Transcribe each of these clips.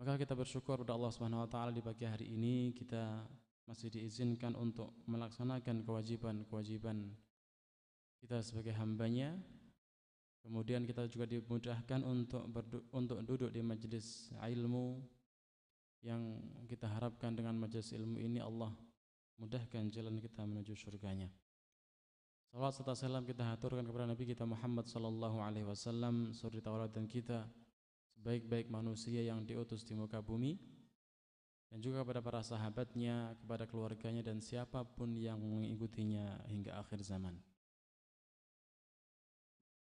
Maka kita bersyukur kepada Allah Subhanahu wa taala di pagi hari ini kita masih diizinkan untuk melaksanakan kewajiban-kewajiban kita sebagai hambanya. Kemudian kita juga dimudahkan untuk duduk di majelis ilmu yang kita harapkan dengan majelis ilmu ini Allah mudahkan jalan kita menuju surganya. Salawat serta salam kita haturkan kepada Nabi kita Muhammad sallallahu alaihi wasallam, suri tauladan kita, sebaik-baik manusia yang diutus di muka bumi, dan juga kepada para sahabatnya, kepada keluarganya dan siapapun yang mengikutinya hingga akhir zaman.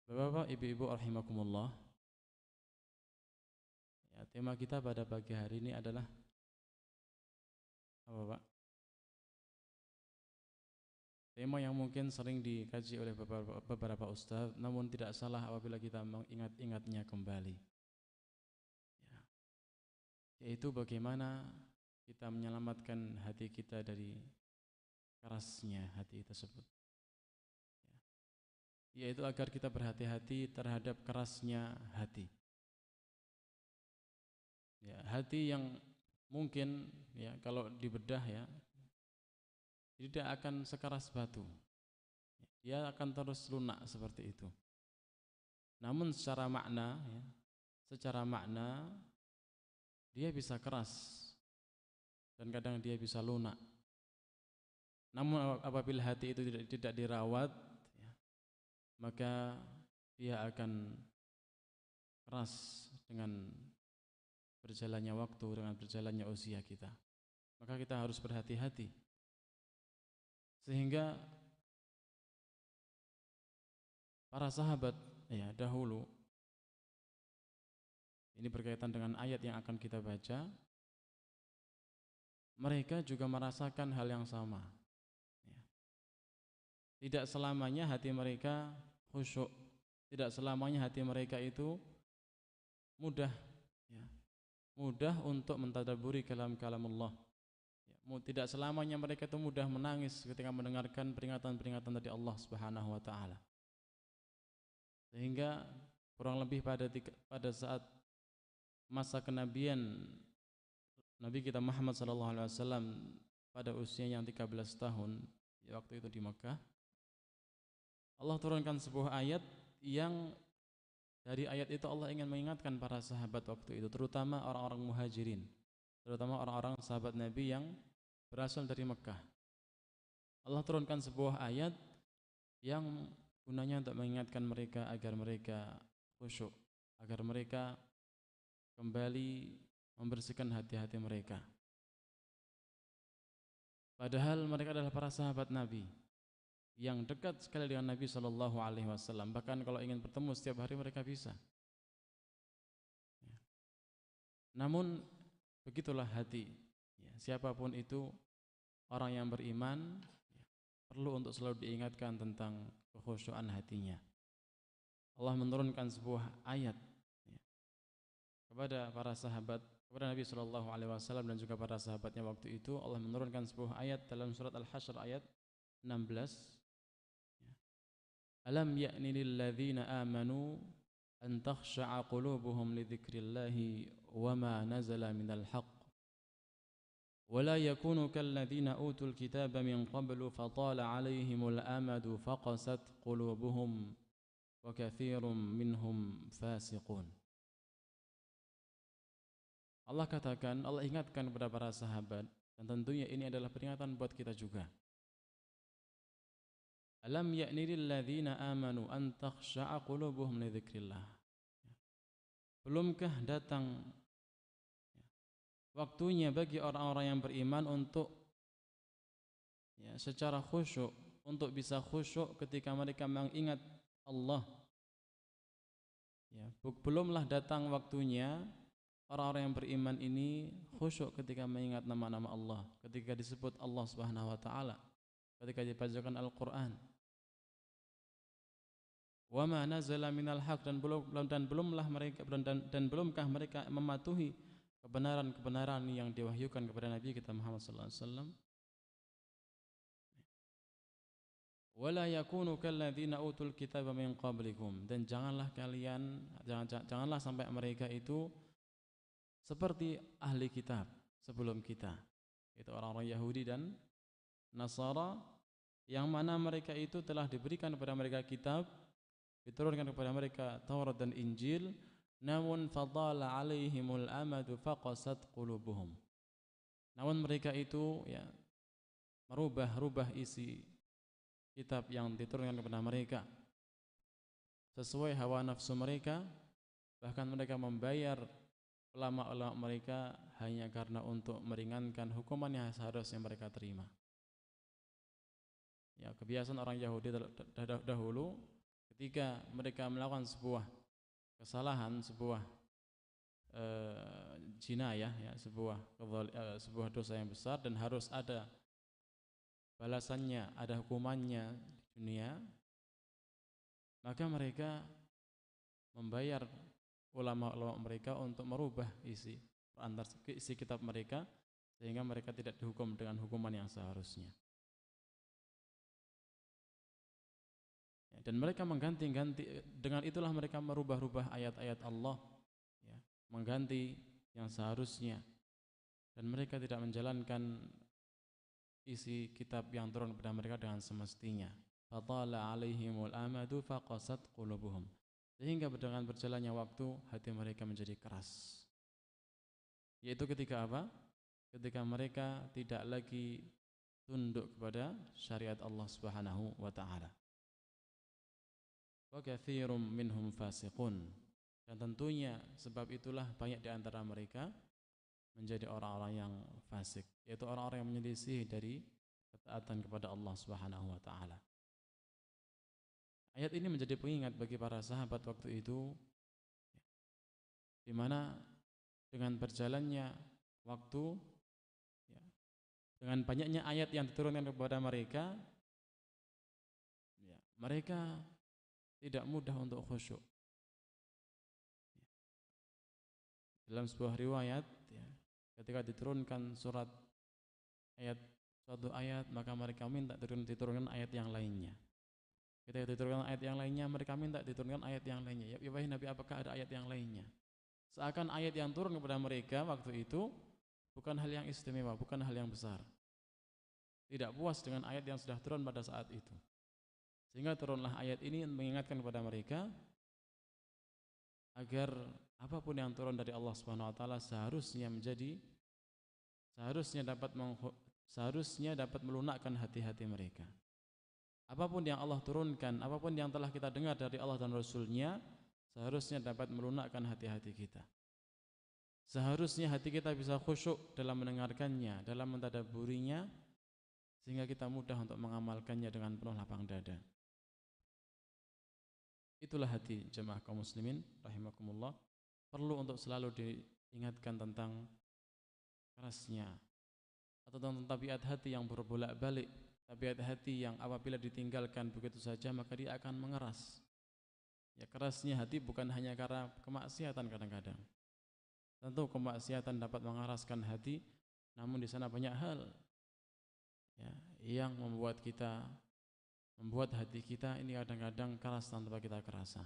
Bapak-bapak, ibu-ibu rahimakumullah. Ya, tema kita pada pagi hari ini adalah apa, Pak? Tema yang mungkin sering dikaji oleh beberapa ustaz, namun tidak salah apabila kita mengingat-ingatnya kembali. Ya. Yaitu bagaimana kita menyelamatkan hati kita dari kerasnya hati tersebut. Ya. Yaitu agar kita berhati-hati terhadap kerasnya hati. Ya, hati yang mungkin ya kalau dibedah ya tidak akan sekeras batu. Dia akan terus lunak seperti itu. Namun secara makna dia bisa keras dan kadang dia bisa lunak. Namun apabila hati itu tidak dirawat, ya, maka dia akan keras dengan berjalannya waktu, dengan berjalannya usia kita. Maka kita harus berhati-hati. Sehingga para sahabat ya dahulu, ini berkaitan dengan ayat yang akan kita baca, mereka juga merasakan hal yang sama. Ya. Tidak selamanya hati mereka khusyuk, tidak selamanya hati mereka itu mudah, ya, mudah untuk mentadabburi kalam Allah. Ya, tidak selamanya mereka itu mudah menangis ketika mendengarkan peringatan-peringatan dari Allah Subhanahu wa taala. Sehingga kurang lebih pada saat masa kenabian Nabi kita Muhammad sallallahu alaihi wasallam pada usia yang 13 tahun, ya, waktu itu di Mekah, Allah turunkan sebuah ayat yang dari ayat itu Allah ingin mengingatkan para sahabat waktu itu, terutama orang-orang muhajirin, terutama orang-orang sahabat Nabi yang berasal dari Mekah. Allah turunkan sebuah ayat yang gunanya untuk mengingatkan mereka agar mereka khusyuk, agar mereka kembali membersihkan hati-hati mereka. Padahal mereka adalah para sahabat Nabi yang dekat sekali dengan Nabi sallallahu alaihi wasallam. Bahkan kalau ingin bertemu setiap hari mereka bisa. Ya. Namun begitulah hati. Ya, siapapun itu orang yang beriman, ya, perlu untuk selalu diingatkan tentang kekhusyuan hatinya. Allah menurunkan sebuah ayat, ya, kepada para sahabat, kepada Nabi sallallahu alaihi wasallam dan juga para sahabatnya waktu itu. Allah menurunkan sebuah ayat dalam surat Al-Hasyr ayat 16. Alam ya'ni lil ladzina amanu an takhsha'a qulubuhum li dzikrillahi wa ma nazala minal haqq wa la yakunu kal ladzina utul kitaba min qablu fatala 'alaihimul amadu faqasat qulubuhum wa katsirum minhum fasiqun. Allah katakan, Allah ingatkan kepada para sahabat, dan tentunya ini adalah peringatan buat kita juga. Alam ya'ni lil ladzina amanu an takhsha'a qulubuhum li dzikrillah. Belumkah datang waktunya bagi orang-orang yang beriman untuk secara khusyuk, untuk bisa khusyuk ketika mereka mengingat Allah. Ya, belumlah datang waktunya orang-orang yang beriman ini khusyuk ketika mengingat nama-nama Allah, ketika disebut Allah Subhanahu wa taala, ketika dibacakan Al-Qur'an. Wa ma nazala minal haq, dan belumkah mereka mematuhi kebenaran-kebenaran yang diwahyukan kepada Nabi kita Muhammad sallallahu alaihi wasallam. Wala yakunu kalladzina utul kitaba min qablikum, dan janganlah sampai mereka itu seperti ahli kitab sebelum kita, itu orang-orang Yahudi dan Nasara, yang mana mereka itu telah diberikan kepada mereka kitab, diturunkan kepada mereka Taurat dan Injil, namun fadala alaihimul amadu faqasat qulubuhum. Namun mereka itu ya merubah-rubah isi kitab yang diturunkan kepada mereka sesuai hawa nafsu mereka, bahkan mereka membayar ulama-ulama mereka hanya karena untuk meringankan hukuman yang seharusnya mereka terima. Ya, kebiasaan orang Yahudi dahulu ketika mereka melakukan sebuah kesalahan, sebuah jinayah, ya, sebuah dosa yang besar dan harus ada balasannya, ada hukumannya di dunia, maka mereka membayar ulama-ulama mereka untuk merubah isi kitab mereka sehingga mereka tidak dihukum dengan hukuman yang seharusnya. Dan mereka mengganti-ganti, dengan itulah mereka merubah-rubah ayat-ayat Allah, ya, mengganti yang seharusnya, dan mereka tidak menjalankan isi kitab yang turun kepada mereka dengan semestinya. Fatala alaihimul amadu faqasat qulubuhum, sehingga dengan berjalannya waktu hati mereka menjadi keras. Yaitu ketika apa? Ketika mereka tidak lagi tunduk kepada syariat Allah Subhanahu wa taala. Wa katsirum minhum fasiqun, dan tentunya sebab itulah banyak di antara mereka menjadi orang-orang yang fasik, yaitu orang-orang yang menyelisih dari ketaatan kepada Allah Subhanahu wa taala. Ayat ini menjadi pengingat bagi para sahabat waktu itu, di mana dengan berjalannya waktu, ya, dengan banyaknya ayat yang diturunkan kepada mereka, ya, mereka tidak mudah untuk khusyuk. Dalam sebuah riwayat, ya, ketika diturunkan suatu ayat, maka mereka minta diturunkan ayat yang lainnya. Ketika diturunkan ayat yang lainnya, mereka minta diturunkan ayat yang lainnya. Ya wahai Nabi, apakah ada ayat yang lainnya? Seakan ayat yang turun kepada mereka waktu itu bukan hal yang istimewa, bukan hal yang besar. Tidak puas dengan ayat yang sudah turun pada saat itu, sehingga turunlah ayat ini mengingatkan kepada mereka agar apapun yang turun dari Allah Subhanahu wa taala seharusnya dapat melunakkan hati-hati mereka. Apapun yang Allah turunkan, apapun yang telah kita dengar dari Allah dan Rasul-Nya, seharusnya dapat melunakkan hati-hati kita. Seharusnya hati kita bisa khusyuk dalam mendengarkannya, dalam mentadabburinya, sehingga kita mudah untuk mengamalkannya dengan penuh lapang dada. Itulah hati jemaah kaum muslimin rahimakumullah, perlu untuk selalu diingatkan tentang kerasnya atau tentang tabiat hati yang berbolak-balik, tabiat hati yang apabila ditinggalkan begitu saja maka dia akan mengeras. Ya, kerasnya hati bukan hanya karena kemaksiatan kadang-kadang. Tentu kemaksiatan dapat mengeraskan hati, namun di sana banyak hal, ya, yang membuat hati kita ini kadang-kadang keras tanpa kita kerasa.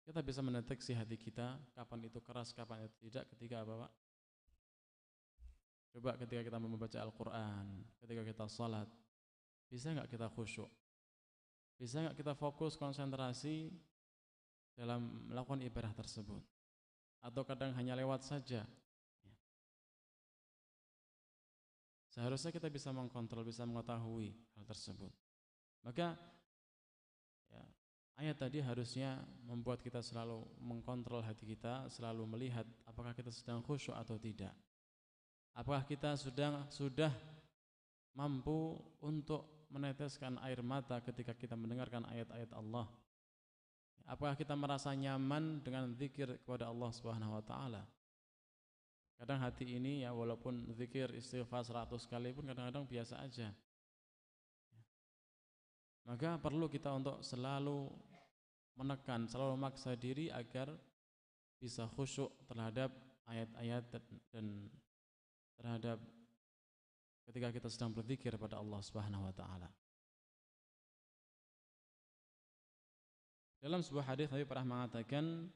Kita bisa mendeteksi hati kita kapan itu keras, kapan itu tidak ketika apa Pak? Coba ketika kita membaca Al-Quran, ketika kita salat, bisa nggak kita khusyuk? Bisa nggak kita fokus konsentrasi dalam melakukan ibadah tersebut? Atau kadang hanya lewat saja? Seharusnya kita bisa mengkontrol, bisa mengetahui hal tersebut. Maka ya, ayat tadi harusnya membuat kita selalu mengkontrol hati kita, selalu melihat apakah kita sedang khusyuk atau tidak. Apakah kita sudah mampu untuk meneteskan air mata ketika kita mendengarkan ayat-ayat Allah? Apakah kita merasa nyaman dengan zikir kepada Allah Subhanahu wa taala? Kadang hati ini ya walaupun zikir istighfar 100 kali pun kadang-kadang biasa aja. Maka perlu kita untuk selalu menekan, selalu memaksa diri agar bisa khusyuk terhadap ayat-ayat dan terhadap ketika kita sedang berzikir pada Allah Subhanahu wa taala. Dalam sebuah hadis Nabi pernah mengatakan,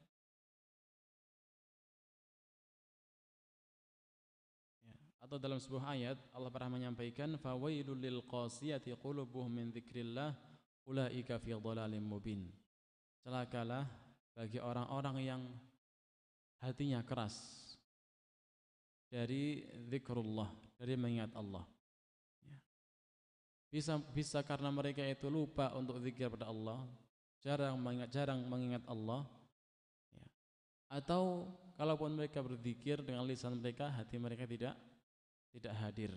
atau dalam sebuah ayat Allah pernah menyampaikan fawailul lil qasiyati qulubuhum min dzikrillah ulaika fi dhalalim mubin. Celakalah bagi orang-orang yang hatinya keras dari zikrullah, dari mengingat Allah. Bisa karena mereka itu lupa untuk zikir pada Allah, jarang mengingat Allah, ya. Atau kalaupun mereka berzikir dengan lisan mereka, hati mereka tidak hadir.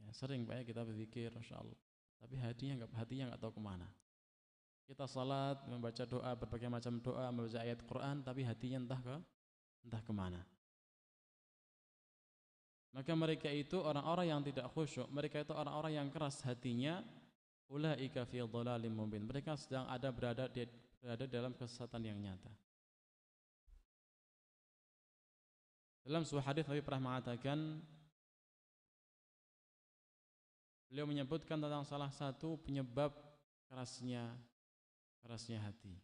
Ya, sering banyak kita berzikir, Masya Allah, tapi hatinya nggak tahu kemana. Kita salat, membaca doa, berbagai macam doa, membaca ayat Quran, tapi hatinya entah kemana. Maka mereka itu orang-orang yang tidak khusyuk, mereka itu orang-orang yang keras hatinya, ulaika fi dhalalim mubin. Mereka sedang berada dalam kesesatan yang nyata. Dalam sebuah hadis Nabi pernah mengatakan, beliau menyebutkan tentang salah satu penyebab kerasnya hati.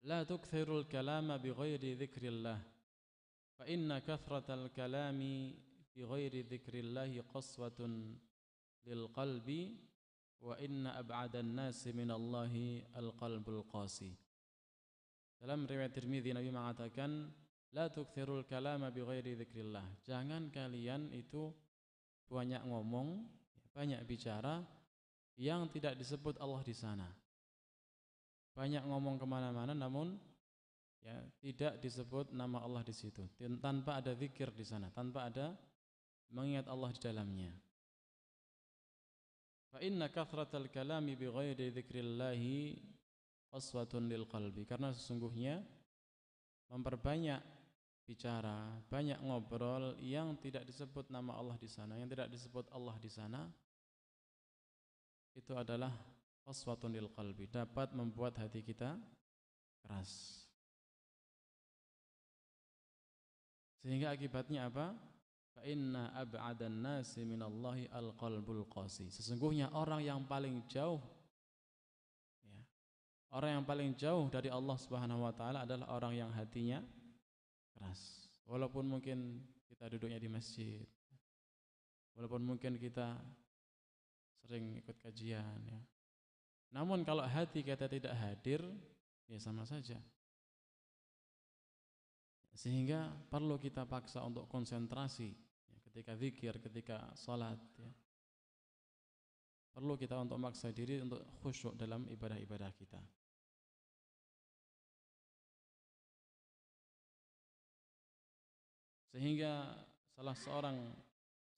La tukthirul kalama bi ghairi dzikrillah fa inna kathratal kalami bi ghairi dzikrillah qaswatun lil qalbi wa inna ab'adan nasi minallahi al-qalbul qasi. Dalam riwayat Tirmidzi Nabi mengatakan la tukthirul kalama bi ghairi dzikrillah. Jangan kalian itu banyak ngomong, banyak bicara yang tidak disebut Allah di sana. Banyak ngomong kemana-mana namun ya tidak disebut nama Allah di situ, tanpa ada zikir di sana, tanpa ada mengingat Allah di dalamnya. Fa inna kathratal kalami bi ghairi dzikrillahi qaswatun lil qalbi. Karena sesungguhnya memperbanyak bicara, banyak ngobrol yang tidak disebut nama Allah di sana, yang tidak disebut Allah di sana, itu adalah qaswatun lil qalbi, dapat membuat hati kita keras. Sehingga akibatnya apa? Fa inna ab'adan nasi minallahi al-qalbul qasi. Sesungguhnya orang yang paling jauh, ya, orang yang paling jauh dari Allah Subhanahu wa taala adalah orang yang hatinya keras. Walaupun mungkin kita duduknya di masjid, walaupun mungkin kita sering ikut kajian, ya. Namun kalau hati kita tidak hadir, ya sama saja. Sehingga perlu kita paksa untuk konsentrasi, ya, ketika zikir, ketika salat, ya. Perlu kita untuk maksa diri untuk khusyuk dalam ibadah-ibadah kita. Sehingga salah seorang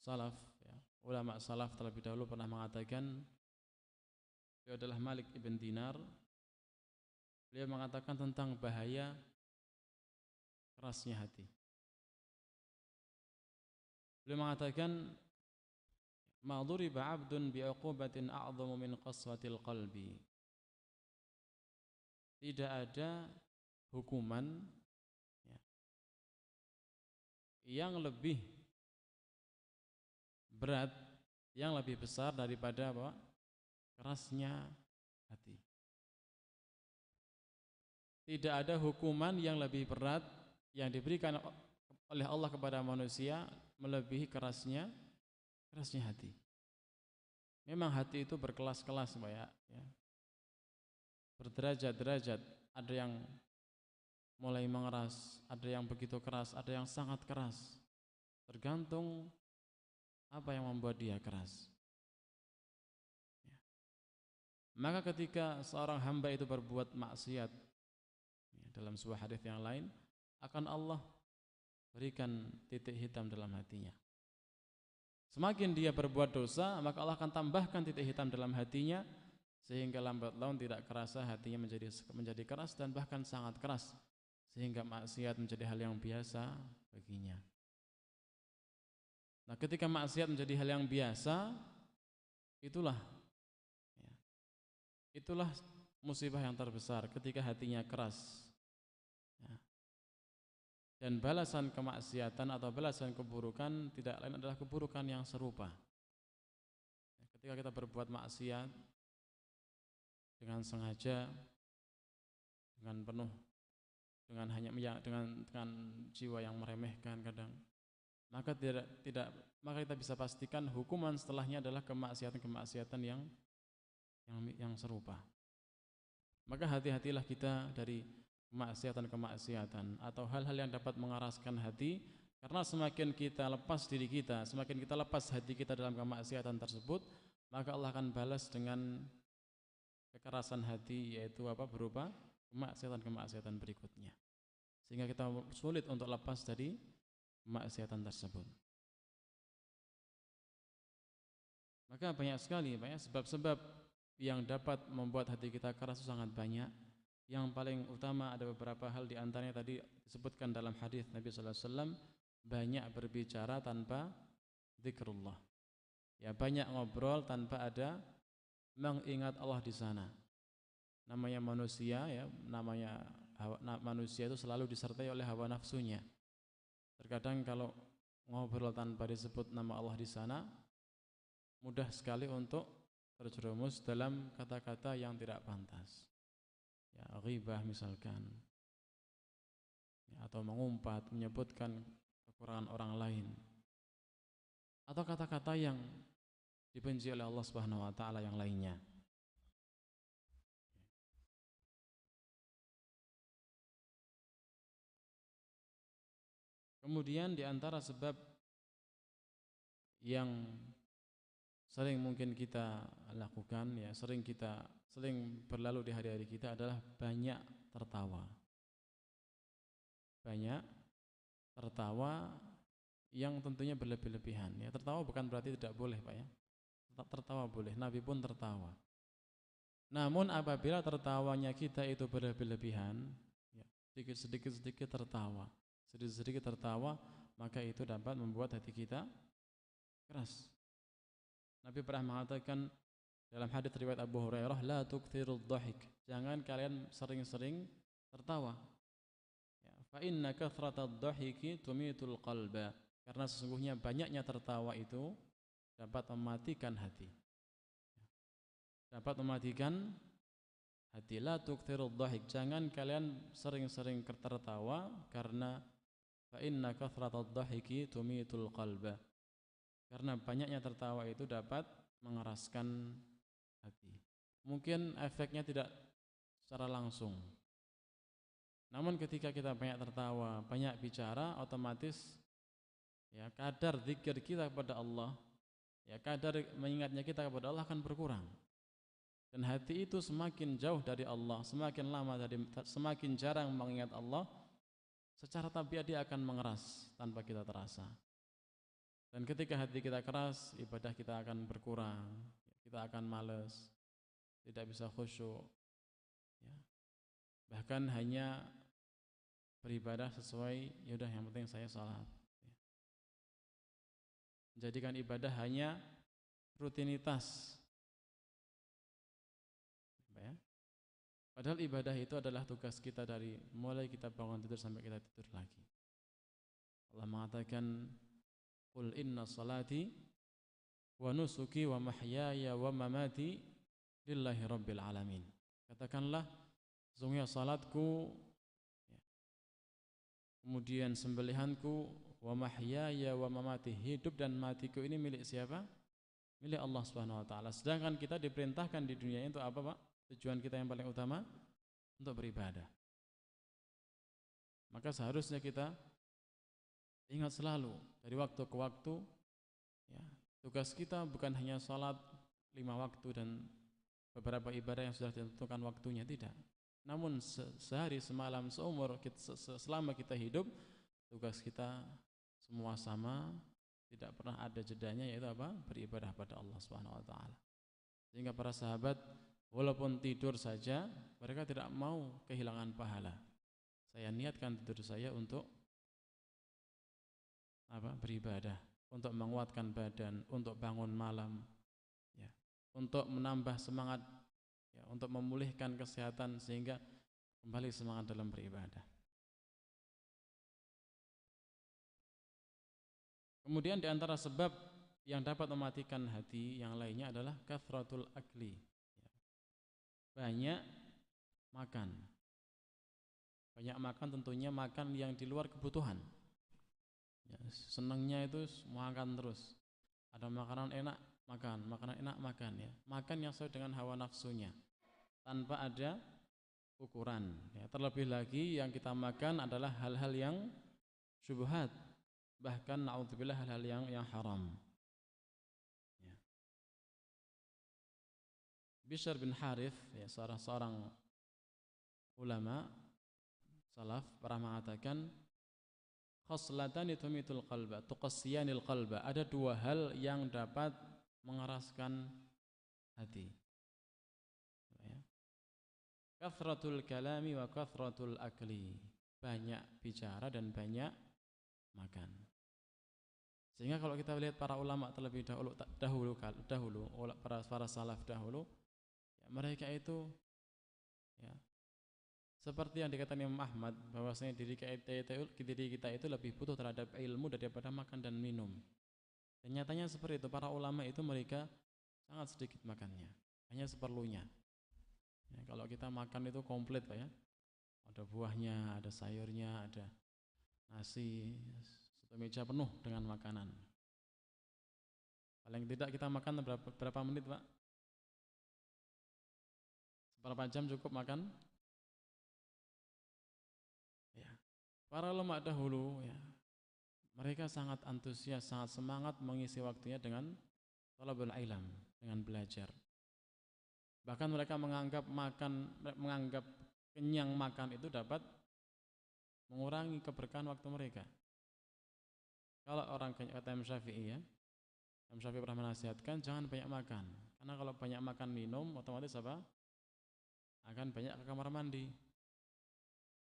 salaf, ya, ulama salaf terlebih dahulu pernah mengatakan, beliau adalah Malik ibn Dinar. Beliau mengatakan tentang bahaya kerasnya hati. Beliau mengatakan, ma duriba 'abdun bi'uqubatin a'dhamu min qaswatil qalbi. Tidak ada hukuman, ya, yang lebih berat, yang lebih besar daripada apa? Kerasnya hati. Tidak ada hukuman yang lebih berat yang diberikan oleh Allah kepada manusia melebihi kerasnya hati. Memang hati itu berkelas-kelas, Mbak, ya. Berderajat-derajat. Ada yang mulai mengeras, ada yang begitu keras, ada yang sangat keras. Tergantung apa yang membuat dia keras. Ya. Maka ketika seorang hamba itu berbuat maksiat, ya, dalam sebuah hadis yang lain, akan Allah berikan titik hitam dalam hatinya. Semakin dia berbuat dosa, maka Allah akan tambahkan titik hitam dalam hatinya, sehingga lambat laun tidak kerasa hatinya menjadi keras dan bahkan sangat keras, sehingga maksiat menjadi hal yang biasa baginya. Nah, ketika maksiat menjadi hal yang biasa, itulah musibah yang terbesar ketika hatinya keras. Ya. Dan balasan kemaksiatan atau balasan keburukan tidak lain adalah keburukan yang serupa. Ketika kita berbuat maksiat dengan sengaja, dengan penuh dengan hanya dengan jiwa yang meremehkan kadang, maka maka kita bisa pastikan hukuman setelahnya adalah kemaksiatan yang serupa. Maka hati-hatilah kita dari kemaksiatan atau hal-hal yang dapat mengeraskan hati, karena semakin kita lepas diri kita, semakin kita lepas hati kita dalam kemaksiatan tersebut, maka Allah akan balas dengan kekerasan hati, yaitu berupa kemaksiatan berikutnya, sehingga kita sulit untuk lepas dari kemaksiatan tersebut. Maka banyak sebab-sebab yang dapat membuat hati kita keras itu sangat banyak. Yang paling utama ada beberapa hal, di antaranya tadi disebutkan dalam hadis Nabi sallallahu alaihi wasallam, banyak berbicara tanpa zikrullah. Ya, banyak ngobrol tanpa ada mengingat Allah di sana. Namanya manusia manusia itu selalu disertai oleh hawa nafsunya. Terkadang kalau ngobrol tanpa disebut nama Allah di sana, mudah sekali untuk terjerumus dalam kata-kata yang tidak pantas, ya, ghibah misalkan, ya, atau mengumpat, menyebutkan kekurangan orang lain, atau kata-kata yang dibenci oleh Allah Subhanahu wa taala yang lainnya. Kemudian di antara sebab yang sering mungkin kita lakukan, ya, sering berlalu di hari-hari kita adalah banyak tertawa. Banyak tertawa yang tentunya berlebih-lebihan. Ya, tertawa bukan berarti tidak boleh, Pak, ya. Tertawa boleh, Nabi pun tertawa. Namun apabila tertawanya kita itu berlebih-lebihan, ya, sedikit-sedikit tertawa, maka itu dapat membuat hati kita keras. Nabi pernah mengatakan dalam hadits riwayat Abu Hurairah, la tukthirud dhahik, jangan kalian sering-sering tertawa. Ya, fa inna kathratad dhahiki tumitul qalba, karena sesungguhnya banyaknya tertawa itu dapat mematikan hati. Dapat mematikan hati. La tukthirud dhahik, jangan kalian sering-sering tertawa, karena fa inna kathratad dhahiki tumitul qalba, karena banyaknya tertawa itu dapat mengeraskan hati. Mungkin efeknya tidak secara langsung, namun ketika kita banyak tertawa, banyak bicara, otomatis, ya, kadar zikir kita kepada Allah, ya, kadar mengingatnya kita kepada Allah akan berkurang. Dan hati itu semakin jauh dari Allah, semakin jarang mengingat Allah, secara tabiat dia akan mengeras tanpa kita terasa. Dan ketika hati kita keras, ibadah kita akan berkurang, kita akan malas, tidak bisa khusyuk, ya. Bahkan hanya beribadah sesuai, yaudah yang penting saya salat, ya. Menjadikan ibadah hanya rutinitas, ya. Padahal ibadah itu adalah tugas kita dari mulai kita bangun tidur sampai kita tidur lagi. Allah mengatakan, qul inna salati wa nusuki wa mahyaya wa mamati lillahi rabbil alamin. Katakanlah, sesungguhnya salatku, ya, kemudian sembelihanku, wa mahyaya wa mamati, hidup dan matiku ini milik siapa? Milik Allah Subhanahu wa taala. Sedangkan kita diperintahkan di dunia ini untuk apa, Pak? Tujuan kita yang paling utama untuk beribadah. Maka seharusnya kita ingat selalu dari waktu ke waktu, ya, tugas kita bukan hanya salat 5 waktu dan beberapa ibadah yang sudah ditentukan waktunya, tidak. Namun sehari, semalam, selama kita hidup, tugas kita semua sama, tidak pernah ada jedanya, yaitu apa? Beribadah pada Allah Subhanahu wa taala. Sehingga para sahabat walaupun tidur saja, mereka tidak mau kehilangan pahala. Saya niatkan tidur saya untuk beribadah, untuk menguatkan badan, untuk bangun malam, ya, untuk menambah semangat, ya, untuk memulihkan kesehatan sehingga kembali semangat dalam beribadah. Kemudian di antara sebab yang dapat mematikan hati yang lainnya adalah kathratul akli, ya, banyak makan. Banyak makan tentunya makan yang di luar kebutuhan. Ya, senangnya itu makan terus. Ada makanan enak makan, makanan enak makan ya. Makan yang sesuai dengan hawa nafsunya tanpa ada ukuran. Ya, terlebih lagi yang kita makan adalah hal-hal yang syubhat, bahkan naudzubillah hal-hal yang haram. Ya. Bishr bin Harith, ya, seorang ulama salaf pernah mengatakan khoslatani tumitul qalba tuqassiyanil qalba, ada dua hal yang dapat mengeraskan hati, ya. Kathratul kalami wa kathratul akli, banyak bicara dan banyak makan. Sehingga kalau kita lihat para ulama terlebih dahulu para salaf dahulu, ya, mereka itu, ya, seperti yang dikatakan Imam Ahmad, bahwasanya diri kita itu lebih butuh terhadap ilmu daripada makan dan minum. Dan nyatanya seperti itu, para ulama itu mereka sangat sedikit makannya, hanya seperlunya. Ya, kalau kita makan itu komplit, Pak, ya. Ada buahnya, ada sayurnya, ada nasi, satu meja penuh dengan makanan. Paling tidak kita makan berapa menit, Pak? Seberapa jam cukup makan? Ya. Para ulama dahulu, ya, mereka sangat antusias, sangat semangat mengisi waktunya dengan thalabul ilm, dengan belajar. Bahkan mereka menganggap kenyang makan itu dapat mengurangi keberkahan waktu mereka. Kalau orang kata Imam Syafi'i, ya, Imam Syafi'i pernah menasihatkan jangan banyak makan, karena kalau banyak makan minum otomatis apa? Akan banyak ke kamar mandi,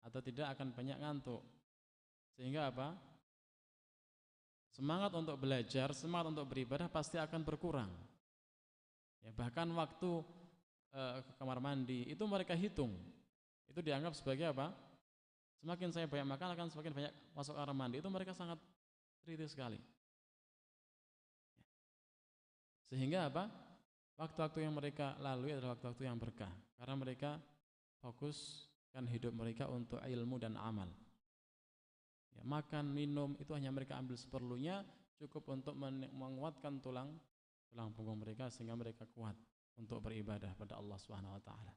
atau tidak akan banyak ngantuk. Sehingga apa? Semangat untuk belajar, semangat untuk beribadah pasti akan berkurang. Ya, bahkan waktu ke kamar mandi itu mereka hitung. Itu dianggap sebagai apa? Semakin saya banyak makan akan semakin banyak masuk kamar mandi. Itu mereka sangat kritis sekali. Sehingga apa? Waktu-waktu yang mereka lalui adalah waktu-waktu yang berkah, karena mereka fokuskan hidup mereka untuk ilmu dan amal. Ya, makan, minum itu hanya mereka ambil seperlunya, cukup untuk menguatkan tulang punggung mereka sehingga mereka kuat untuk beribadah pada Allah Subhanahu wa taala.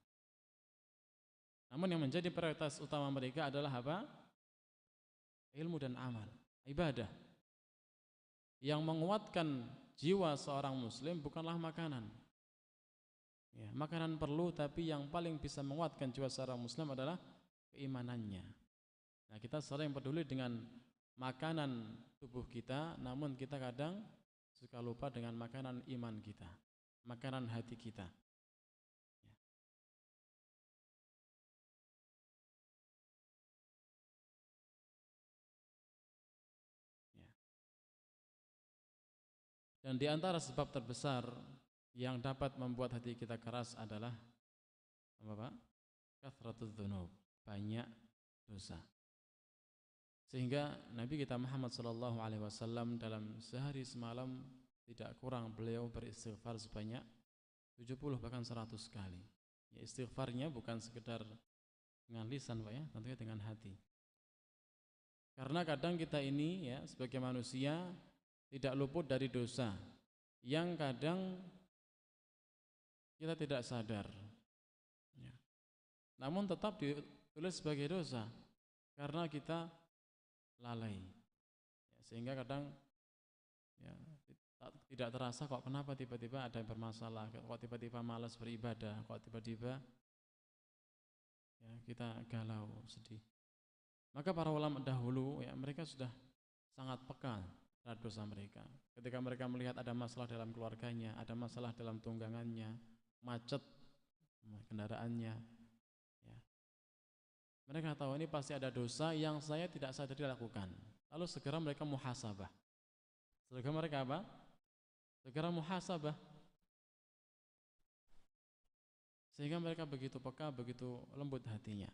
Namun yang menjadi prioritas utama mereka adalah apa? Ilmu dan amal, ibadah. Yang menguatkan jiwa seorang muslim bukanlah makanan. Ya, makanan perlu, tapi yang paling bisa menguatkan jiwa seorang muslim adalah keimanannya. Nah, kita sering peduli dengan makanan tubuh kita, namun kita kadang suka lupa dengan makanan iman kita, makanan hati kita. Ya. Ya. Dan di antara sebab terbesar yang dapat membuat hati kita keras adalah apa, Pak? Kathratudz dzunub, banyak dosa. Sehingga Nabi kita Muhammad SAW dalam sehari semalam tidak kurang beliau beristighfar sebanyak 70 bahkan 100 kali. Ya, istighfarnya bukan sekedar dengan lisan, Pak, ya, tentunya dengan hati. Karena kadang kita ini, ya, sebagai manusia tidak luput dari dosa yang kadang kita tidak sadar, ya. Namun tetap ditulis sebagai dosa karena kita lalai, ya, sehingga kadang, ya, tidak terasa kok kenapa tiba-tiba ada yang bermasalah, kok tiba-tiba malas beribadah, kok tiba-tiba, ya, kita galau, sedih. Maka para ulama dahulu, ya, mereka sudah sangat peka terhadap dosa mereka. Ketika mereka melihat ada masalah dalam keluarganya, ada masalah dalam tunggangannya, macet kendaraannya, ya, mereka tahu ini pasti ada dosa yang saya tidak sadari lakukan. Lalu segera mereka muhasabah. Segera mereka apa? Segera muhasabah. Sehingga mereka begitu peka, begitu lembut hatinya.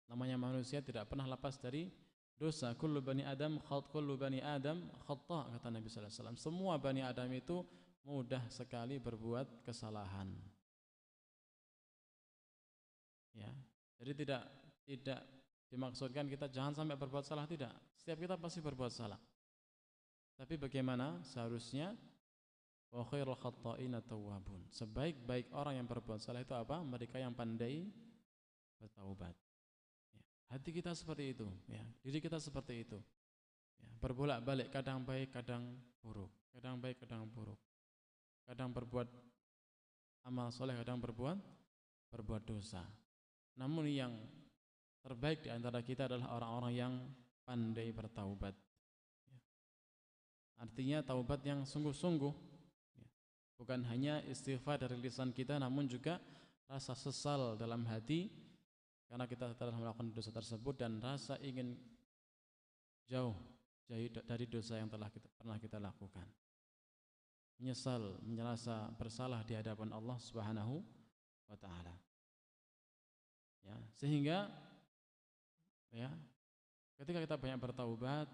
Namanya manusia tidak pernah lepas dari dosa. Kullu bani Adam khata', kata Nabi sallallahu alaihi wasallam. Semua bani Adam itu mudah sekali berbuat kesalahan. Ya, jadi tidak dimaksudkan kita jangan sampai berbuat salah, tidak. Setiap kita pasti berbuat salah. Tapi bagaimana seharusnya? Wa khairul khata'ina tawwabun. Sebaik-baik orang yang berbuat salah itu apa? Mereka yang pandai bertaubat. Ya. Hati kita seperti itu, ya. Diri kita seperti itu. Ya. Berbolak-balik, kadang baik, kadang buruk. Kadang baik, kadang buruk. Kadang berbuat amal soleh, kadang berbuat dosa. Namun yang terbaik di antara kita adalah orang-orang yang pandai bertaubat. Ya. Artinya taubat yang sungguh-sungguh, ya. Bukan hanya istighfar dari lisan kita, namun juga rasa sesal dalam hati karena kita telah melakukan dosa tersebut dan rasa ingin jauh dari dosa yang pernah kita lakukan. Menyesal, merasa bersalah di hadapan Allah Subhanahu wa taala. Ya, sehingga ya, ketika kita banyak bertaubat,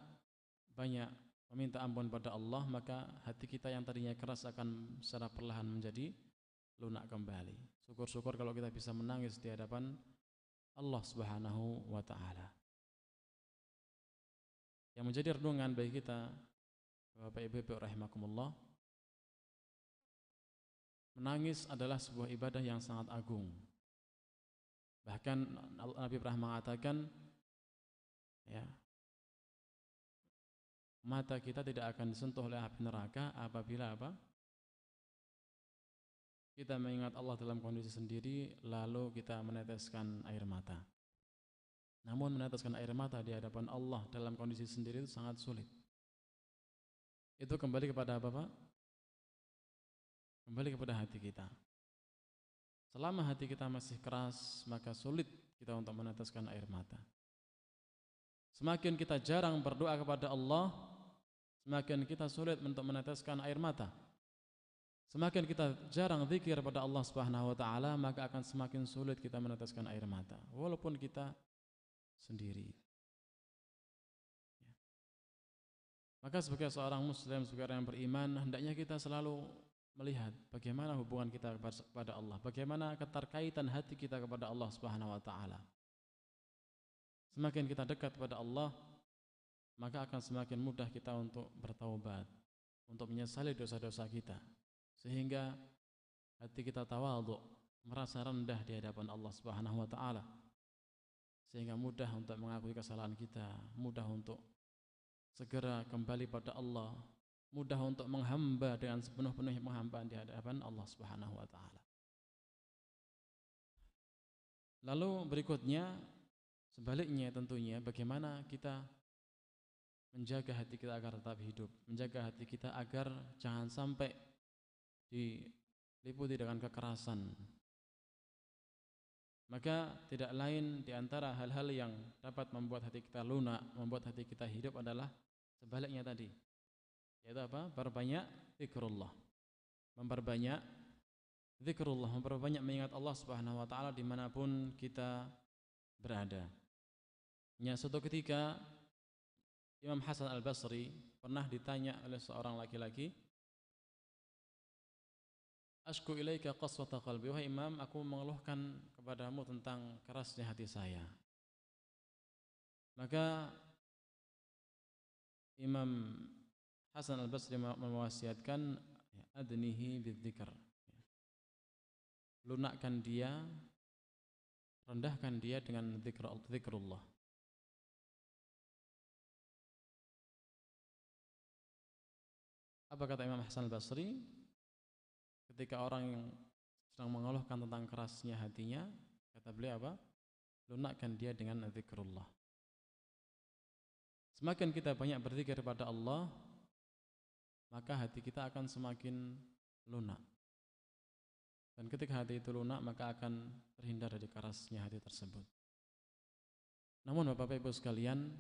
banyak meminta ampun pada Allah, maka hati kita yang tadinya keras akan secara perlahan menjadi lunak kembali. Syukur-syukur kalau kita bisa menangis di hadapan Allah Subhanahu wa taala. Yang menjadi renungan bagi kita, Bapak Ibu rahimakumullah, menangis adalah sebuah ibadah yang sangat agung. Bahkan Nabi pernah mengatakan, ya, mata kita tidak akan disentuh oleh api neraka apabila apa? Kita mengingat Allah dalam kondisi sendiri lalu kita meneteskan air mata. Namun meneteskan air mata di hadapan Allah dalam kondisi sendiri itu sangat sulit. Itu kembali kepada apa, Pak? Kembali kepada hati kita. Selama hati kita masih keras, maka sulit kita untuk meneteskan air mata. Semakin kita jarang berdoa kepada Allah, semakin kita sulit untuk meneteskan air mata. Semakin kita jarang zikir pada Allah Subhanahu wa taala, maka akan semakin sulit kita meneteskan air mata walaupun kita sendiri. Ya. Maka sebagai seorang muslim, sebagai orang yang beriman, hendaknya kita selalu melihat bagaimana hubungan kita kepada Allah, bagaimana keterkaitan hati kita kepada Allah Subhanahu wa taala. Semakin kita dekat kepada Allah, maka akan semakin mudah kita untuk bertaubat, untuk menyesali dosa-dosa kita, sehingga hati kita tawadhu, merasa rendah di hadapan Allah Subhanahu wa taala, sehingga mudah untuk mengakui kesalahan kita, mudah untuk segera kembali pada Allah, mudah untuk menghamba dengan sepenuh-penuhnya penghambaan di hadapan Allah Subhanahu wa taala. Lalu berikutnya, sebaliknya tentunya, bagaimana kita menjaga hati kita agar tetap hidup, menjaga hati kita agar jangan sampai diliputi dengan kekerasan. Maka tidak lain di antara hal-hal yang dapat membuat hati kita lunak, membuat hati kita hidup adalah sebaliknya tadi, yaitu apa? Perbanyak zikrullah, memperbanyak zikrullah, memperbanyak mengingat Allah Subhanahu wa taala dimanapun kita berada. Ya, suatu ketika Imam Hasan Al-Basri pernah ditanya oleh seorang laki-laki, "Ashku ilaika qaswata qalbi." Wahai Imam, aku mengeluhkan kepadamu tentang kerasnya hati saya. Maka Imam Hasan Al-Basri mewasiatkan, adnihi bidzikr, lunakkan dia, rendahkan dia dengan zikrullah. Apa kata Imam Hasan Al-Basri? Ketika orang yang sedang mengeluhkan tentang kerasnya hatinya, kata beliau apa? Lunakkan dia dengan zikrullah. Semakin kita banyak berzikir kepada Allah, maka hati kita akan semakin lunak. Dan ketika hati itu lunak, maka akan terhindar dari kerasnya hati tersebut. Namun Bapak Ibu sekalian,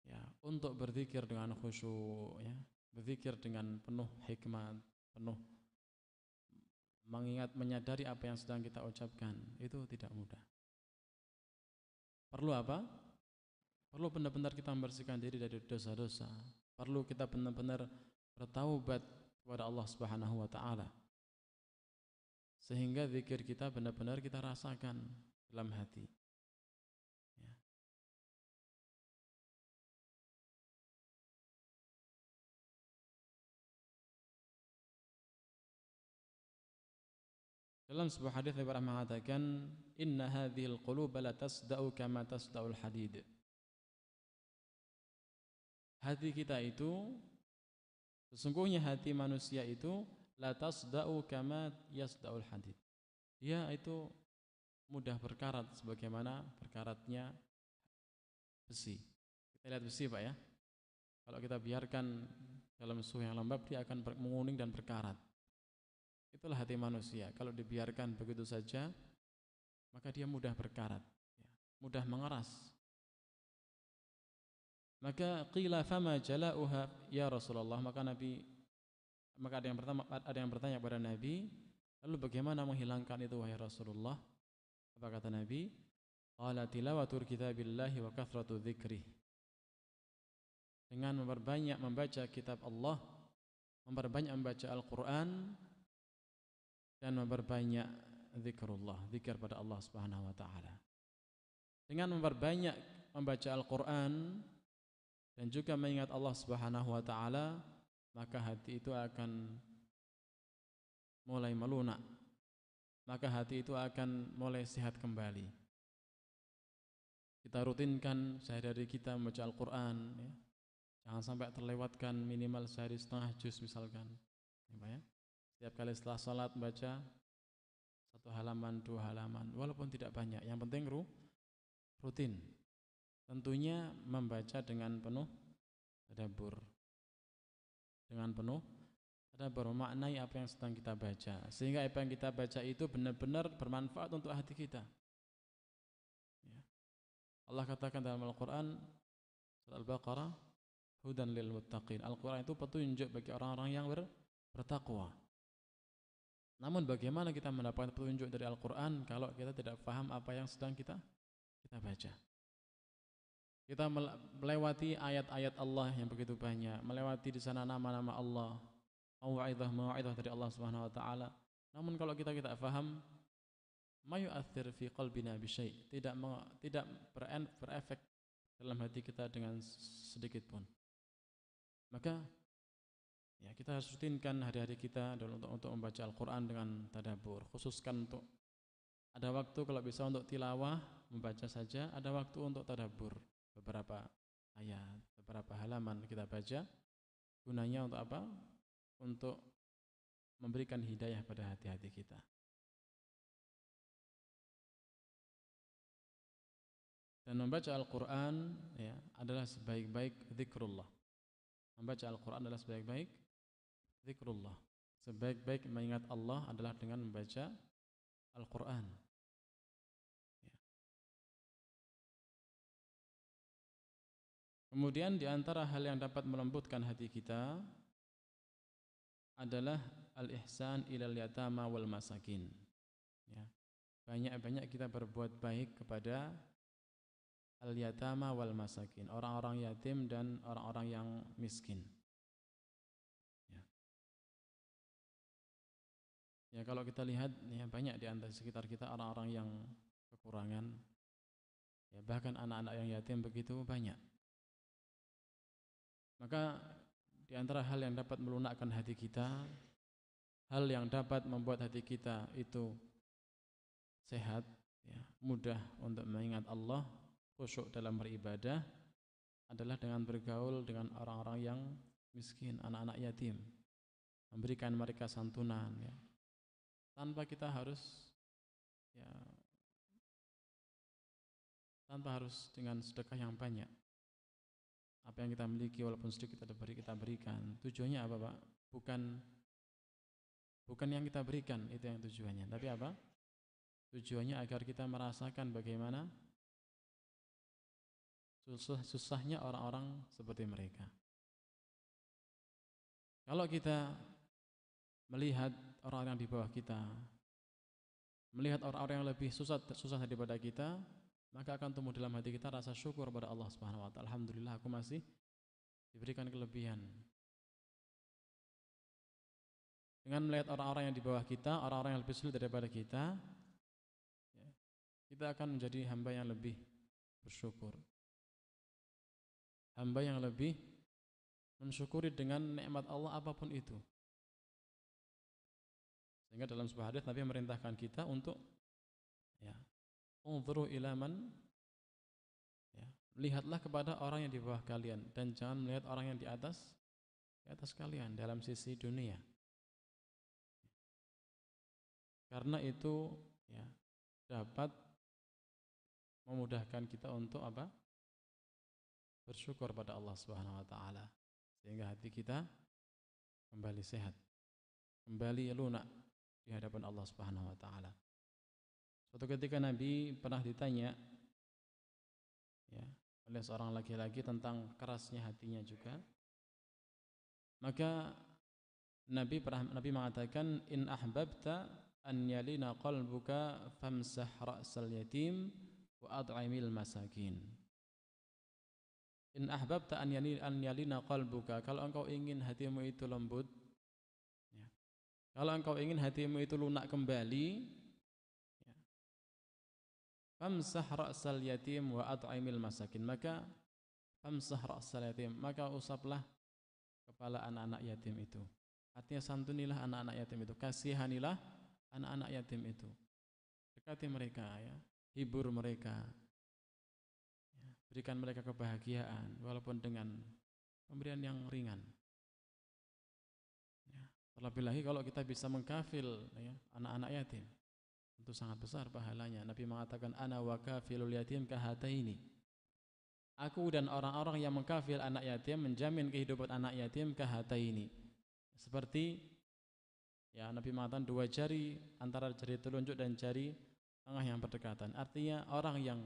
ya, untuk berzikir dengan khusyuk, ya, berzikir dengan penuh hikmat, penuh mengingat, menyadari apa yang sedang kita ucapkan, itu tidak mudah. Perlu apa? Perlu benar-benar kita membersihkan diri dari dosa-dosa. Perlu kita benar-benar bertaubat kepada Allah Subhanahu wa taala, sehingga zikir kita benar-benar kita rasakan dalam hati, ya. Dalam sebuah hadis Nabi mengatakan, "Inna hadhil quluba la tasda'u kama tasda'ul hadid." Hati kita itu, sesungguhnya hati manusia itu la tasda'u kama yasda'ul hadid. Dia itu mudah berkarat sebagaimana berkaratnya besi. Kita lihat besi, Pak ya. Kalau kita biarkan dalam suhu yang lembab, dia akan menguning dan berkarat. Itulah hati manusia. Kalau dibiarkan begitu saja, maka dia mudah berkarat, mudah mengeras. Maka qila fama jala'uha ya Rasulullah, maka ada yang bertanya kepada Nabi, lalu bagaimana menghilangkan itu wahai Rasulullah? Apa kata Nabi? Qala tilawatul kitabillahi wa kathratu dzikrih. Dengan memperbanyak membaca kitab Allah, memperbanyak membaca Al-Qur'an, dan memperbanyak zikrullah, zikir pada Allah Subhanahu wa taala. Dengan memperbanyak membaca Al-Qur'an dan juga mengingat Allah Subhanahu wa taala, maka hati itu akan mulai melunak. Maka hati itu akan mulai sehat kembali. Kita rutinkan sehari-hari kita membaca Al-Qur'an, ya. Jangan sampai terlewatkan minimal sehari setengah juz misalkan. Ya. Setiap kali setelah salat baca 1 halaman, 2 halaman, walaupun tidak banyak, yang penting rutin. Tentunya membaca dengan penuh tadabbur. Dengan penuh tadabbur, memaknai apa yang sedang kita baca, sehingga apa yang kita baca itu benar-benar bermanfaat untuk hati kita. Ya. Allah katakan dalam Al-Qur'an surah Al-Baqarah, hudan lil muttaqin. Al-Qur'an itu petunjuk bagi orang-orang yang bertakwa. Namun bagaimana kita mendapatkan petunjuk dari Al-Quran kalau kita tidak paham apa yang sedang kita baca? Kita melewati ayat-ayat Allah yang begitu banyak, melewati di sana nama-nama Allah, mau'izah dari Allah Subhanahu wa taala. Namun kalau kita tidak paham, ma yu'athir fi qalbina bi syai', tidak berefek dalam hati kita dengan sedikit pun. Maka ya, kita harus rutinkan hari-hari kita untuk membaca Al-Quran dengan tadabbur. Khususkan untuk ada waktu kalau bisa untuk tilawah, membaca saja. Ada waktu untuk tadabbur, beberapa ayat, beberapa halaman kita baca. Gunanya untuk apa? Untuk memberikan hidayah pada hati-hati kita. Dan membaca Al-Quran ya, adalah sebaik-baik zikrullah. Membaca Al-Quran adalah sebaik-baik zikrullah. Sebaik-baik mengingat Allah adalah dengan membaca Al-Quran. Ya. Kemudian di antara hal yang dapat melembutkan hati kita adalah al-ihsan ilal yatama wal masakin. Ya. Banyak-banyak kita berbuat baik kepada al-yatama wal masakin, orang-orang yatim dan orang-orang yang miskin. Ya, kalau kita lihat ya, banyak di antara sekitar kita orang-orang yang kekurangan, ya, bahkan anak-anak yang yatim begitu banyak. Maka di antara hal yang dapat melunakkan hati kita, hal yang dapat membuat hati kita itu sehat, ya, mudah untuk mengingat Allah, khusyuk dalam beribadah, adalah dengan bergaul dengan orang-orang yang miskin, anak-anak yatim, memberikan mereka santunan, ya, tanpa kita harus ya, tanpa harus dengan sedekah yang banyak. Apa yang kita miliki walaupun sedikit kita berikan. Tujuannya apa, Pak? Bukan yang kita berikan itu yang tujuannya, tapi apa? Tujuannya agar kita merasakan bagaimana susahnya orang-orang seperti mereka. Kalau kita melihat orang yang di bawah kita, melihat orang-orang yang lebih susah daripada kita, maka akan tumbuh dalam hati kita rasa syukur pada Allah Subhanahu wa taala. Alhamdulillah aku masih diberikan kelebihan. Dengan melihat orang-orang yang di bawah kita, orang-orang yang lebih sulit daripada kita, ya, kita akan menjadi hamba yang lebih bersyukur. Hamba yang lebih mensyukuri dengan nikmat Allah apapun itu. Sehingga dalam sebuah hadis Nabi memerintahkan kita untuk ya, unzuru ila man, ya, lihatlah kepada orang yang di bawah kalian dan jangan melihat orang yang di atas kalian dalam sisi dunia. Karena itu ya dapat memudahkan kita untuk apa? Bersyukur pada Allah Subhanahu wa taala sehingga hati kita kembali sehat, kembali lunak di hadapan Allah Subhanahu wa taala. Suatu ketika Nabi pernah ditanya ya oleh seorang laki-laki tentang kerasnya hatinya juga. Maka Nabi mengatakan, in ahbabta an yalina qalbuka famsah ra'sal yatim wa at'imil masakin. In ahbabta an yalina qalbuka, kalau engkau ingin hatimu itu lembut ya, kalau engkau ingin hatimu itu lunak kembali ya, famsah ra'sal yatim wa at'imil masakin, maka famsah ra'sal yatim, maka usaplah kepala anak-anak yatim itu. Artinya santunilah anak-anak yatim itu, kasihanilah anak-anak yatim itu, dekati mereka ya, hibur mereka ya, berikan mereka kebahagiaan walaupun dengan pemberian yang ringan ya. Terlebih lagi kalau kita bisa mengkafil ya, anak-anak yatim, tentu sangat besar pahalanya. Nabi mengatakan, ana wa kafilul yatim kahataini, aku dan orang-orang yang mengkafil anak yatim menjamin kehidupan anak yatim kahataini, seperti ya Nabi mengatakan dua jari antara jari telunjuk dan jari tengah yang berdekatan. Artinya orang yang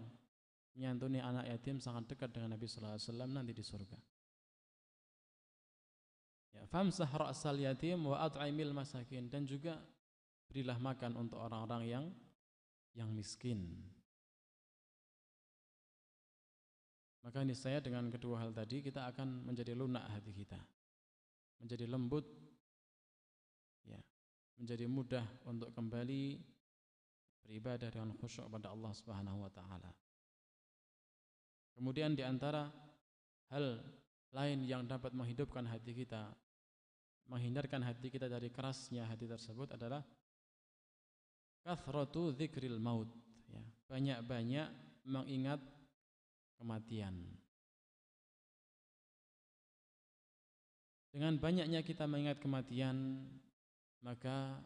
menyantuni anak yatim sangat dekat dengan Nabi sallallahu alaihi wasallam nanti di surga. Ya, famsah ra'sal yatim wa at'imil masakin, dan juga berilah makan untuk orang-orang yang miskin. Maka niscaya dengan kedua hal tadi kita akan menjadi lunak hati kita, menjadi lembut ya, menjadi mudah untuk kembali beribadah dengan khusyuk pada Allah Subhanahu wa taala. Kemudian di antara hal lain yang dapat menghidupkan hati kita, menghindarkan hati kita dari kerasnya hati tersebut adalah kathratu dzikril maut ya, banyak-banyak mengingat kematian. Dengan banyaknya kita mengingat kematian, maka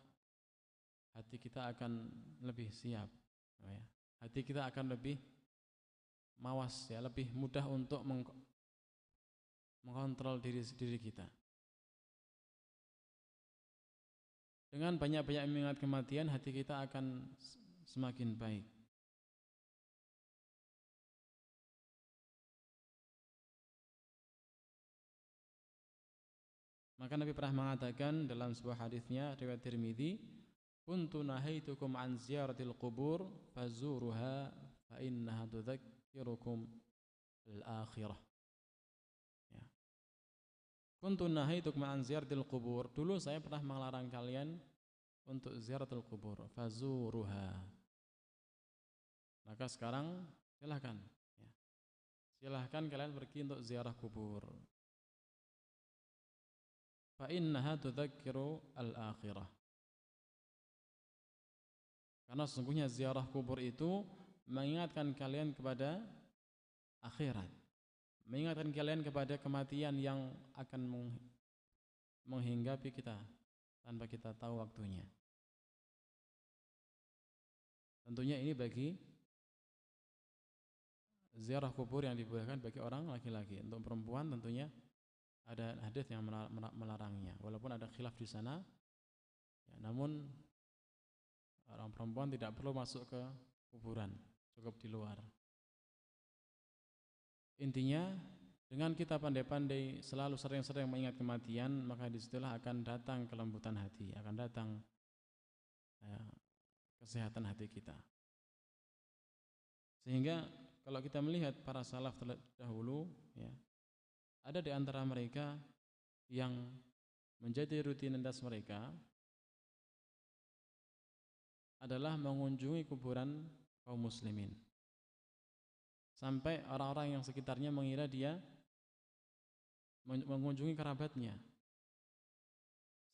hati kita akan lebih siap ya. Hati kita akan lebih mawas ya, lebih mudah untuk mengontrol diri kita. Dengan banyak-banyak mengingat kematian, hati kita akan semakin baik. Maka Nabi pernah mengatakan dalam sebuah hadisnya riwayat Tirmidzi, kuntu nahaitukum an ziyaratil qubur fazuruha fa innaha tudzakkirukum al-akhirah ya. Kuntu nahaitukum an ziyaratil qubur, dulu saya pernah melarang kalian untuk ziyaratul qubur, fazuruha, maka sekarang silahkan ya, silahkan kalian pergi untuk ziarah kubur. Fa innaha tudzakkiru al-akhirah, karena sesungguhnya ziarah kubur itu mengingatkan kalian kepada akhirat, mengingatkan kalian kepada kematian yang akan menghinggapi kita tanpa kita tahu waktunya. Tentunya ini bagi ziarah kubur yang dibolehkan bagi orang laki-laki. Untuk perempuan tentunya ada hadis yang melarangnya, walaupun ada khilaf di sana ya, namun orang perempuan tidak perlu masuk ke kuburan, cukup di luar. Intinya dengan kita pandai-pandai selalu sering-sering mengingat kematian, maka disitulah akan datang kelembutan hati, akan datang ya, kesehatan hati kita. Sehingga kalau kita melihat para salaf terdahulu ya, ada di antara mereka yang menjadi rutinitas mereka adalah mengunjungi kuburan kaum muslimin, sampai orang-orang yang sekitarnya mengira dia mengunjungi kerabatnya,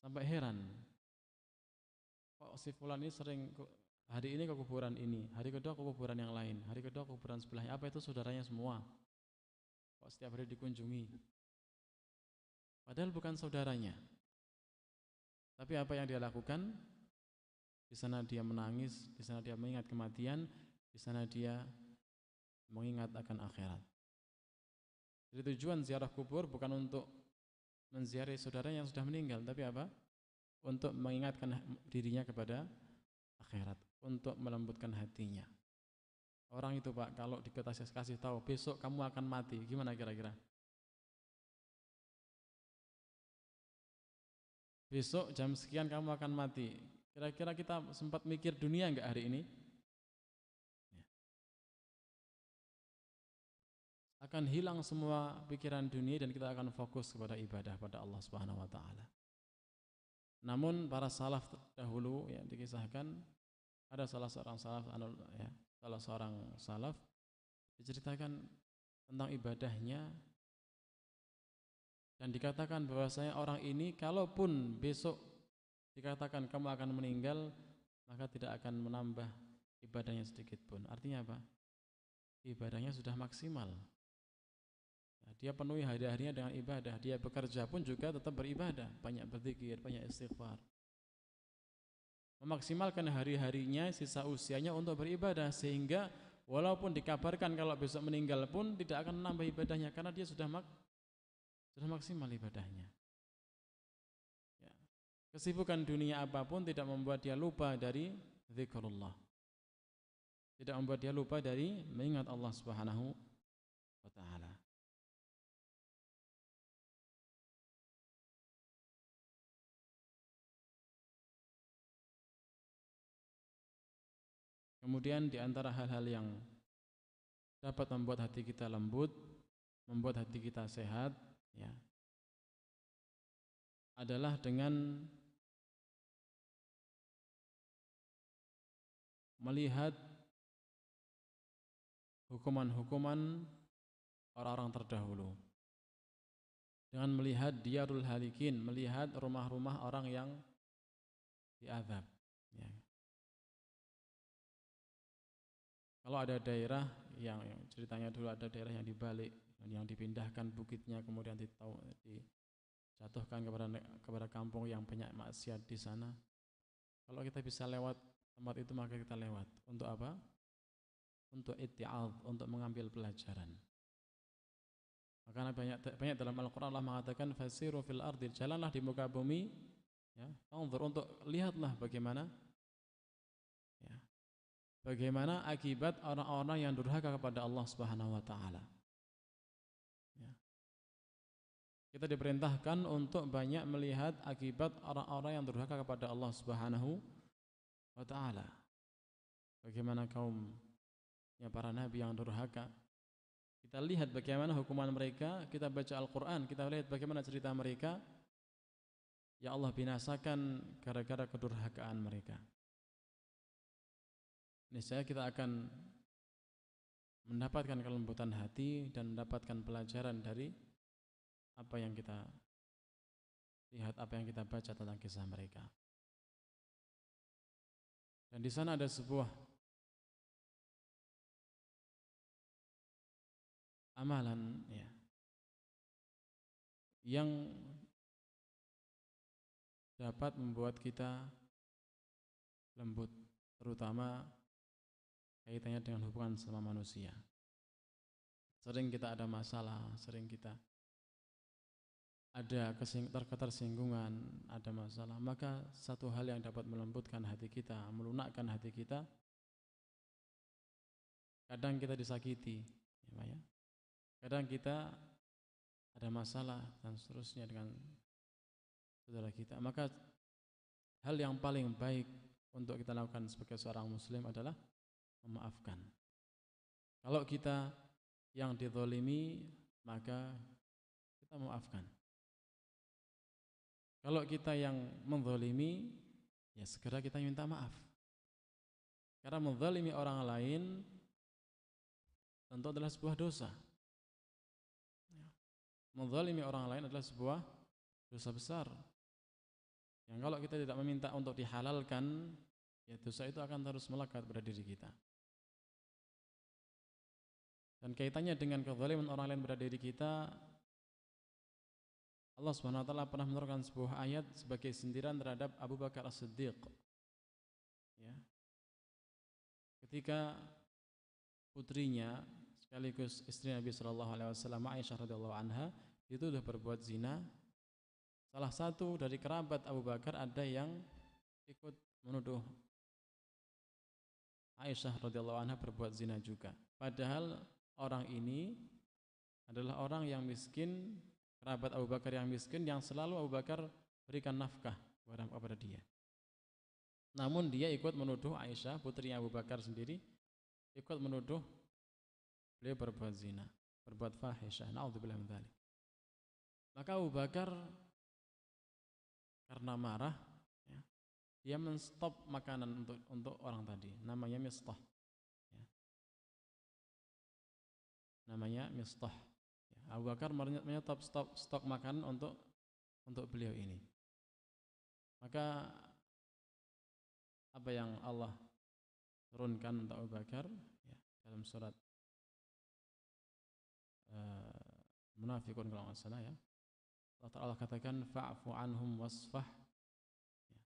sampai heran, kok si fulan ini sering hari ini ke kuburan ini, hari kedua ke kuburan yang lain, hari kedua ke kuburan sebelahnya. Apa itu saudaranya semua? Kok setiap hari dikunjungi? Padahal bukan saudaranya. Tapi apa yang dia lakukan? Di sana dia menangis, di sana dia mengingat kematian, di sana dia mengingat akan akhirat. Jadi tujuan ziarah kubur bukan untuk menziarahi saudara yang sudah meninggal, tapi apa? Untuk mengingatkan dirinya kepada akhirat, untuk melembutkan hatinya. Orang itu Pak, kalau dikasih tahu besok kamu akan mati, gimana kira-kira? Besok jam sekian kamu akan mati. Kira-kira kita sempat mikir dunia enggak hari ini? Akan hilang semua pikiran dunia dan kita akan fokus kepada ibadah pada Allah Subhanahu wa taala. Namun para salaf terdahulu yang dikisahkan, ada salah seorang salaf diceritakan tentang ibadahnya dan dikatakan bahwasanya orang ini kalaupun besok dikatakan kamu akan meninggal, maka tidak akan menambah ibadahnya sedikit pun. Artinya apa? Ibadahnya sudah maksimal. Dia penuhi hari-harinya dengan ibadah. Dia bekerja pun juga tetap beribadah, banyak berzikir, banyak istighfar. Memaksimalkan hari-harinya, sisa usianya untuk beribadah, sehingga walaupun dikabarkan kalau besok meninggal pun tidak akan menambah ibadahnya karena dia sudah maksimal ibadahnya. Ya. Kesibukan dunia apapun tidak membuat dia lupa dari zikrullah. Tidak membuat dia lupa dari mengingat Allah Subhanahu wa taala. Kemudian di antara hal-hal yang dapat membuat hati kita lembut, membuat hati kita sehat, ya, adalah dengan melihat hukuman-hukuman orang-orang terdahulu, dengan melihat diyarul halikin, melihat rumah-rumah orang yang diazab. Ya. Kalau ada daerah yang ceritanya dulu ada daerah yang dibalik, yang dipindahkan bukitnya, kemudian dijatuhkan kepada kampung yang banyak maksiat di sana. Kalau kita bisa lewat tempat itu maka kita lewat. Untuk apa? Untuk itti'adz, untuk mengambil pelajaran. Makanya banyak dalam Al-Quran Allah mengatakan fasiru fil ardi, jalanlah di muka bumi, ya, untuk lihatlah bagaimana, ya, bagaimana akibat orang-orang yang durhaka kepada Allah Subhanahu wa taala. Ya. Kita diperintahkan untuk banyak melihat akibat orang-orang yang durhaka kepada Allah Subhanahu wa taala. Bagaimana kaumnya para nabi yang durhaka. Kita lihat bagaimana hukuman mereka, kita baca Al-Quran, kita lihat bagaimana cerita mereka. Ya Allah binasakan gara-gara kedurhakaan mereka. Niscaya kita akan mendapatkan kelembutan hati dan mendapatkan pelajaran dari apa yang kita lihat, apa yang kita baca tentang kisah mereka. Dan di sana ada sebuah amalan, ya, yang dapat membuat kita lembut, terutama kaitannya dengan hubungan sama manusia. Sering kita ada masalah, sering kita ada ketersinggungan, ada masalah, maka satu hal yang dapat melembutkan hati kita, melunakkan hati kita, kadang kita disakiti, ya, kadang kita ada masalah dan seterusnya dengan saudara kita, maka hal yang paling baik untuk kita lakukan sebagai seorang muslim adalah memaafkan. Kalau kita yang dizalimi, maka kita memaafkan. Kalau kita yang menzalimi, ya segera kita minta maaf. Karena menzalimi orang lain tentu adalah sebuah dosa. Menzalimi orang lain adalah sebuah dosa besar Yang kalau kita tidak meminta untuk dihalalkan, ya dosa itu akan terus melekat pada diri kita. Dan kaitannya dengan kezaliman orang lain pada diri kita, Allah Subhanahu wa taala pernah menurunkan sebuah ayat sebagai sindiran terhadap Abu Bakar As-Siddiq. Ya. Ketika putrinya sekaligus istri Nabi sallallahu alaihi wasallam Aisyah radhiyallahu anha itu sudah berbuat zina, salah satu dari kerabat Abu Bakar ada yang ikut menuduh Aisyah radhiyallahu anha berbuat zina juga. Padahal orang ini adalah orang yang miskin, kerabat Abu Bakar yang miskin yang selalu Abu Bakar berikan nafkah kepada dia. Namun dia ikut menuduh Aisyah, putrinya Abu Bakar sendiri, ikut menuduh beliau berbuat zina, berbuat fahisyah. Na'udzubillah min dzalik. Maka Abu Bakar karena marah, ya, dia menstop makanan untuk orang tadi, namanya Mistah. Ya. Namanya Mistah. Ya, Abu Bakar menyetop stok makanan untuk beliau ini. Maka apa yang Allah turunkan untuk Abu Bakar, ya, dalam surat Munafiqun kalau nggak salah, ya, Allah Ta'ala katakan fa'fu anhum wasfah, ya.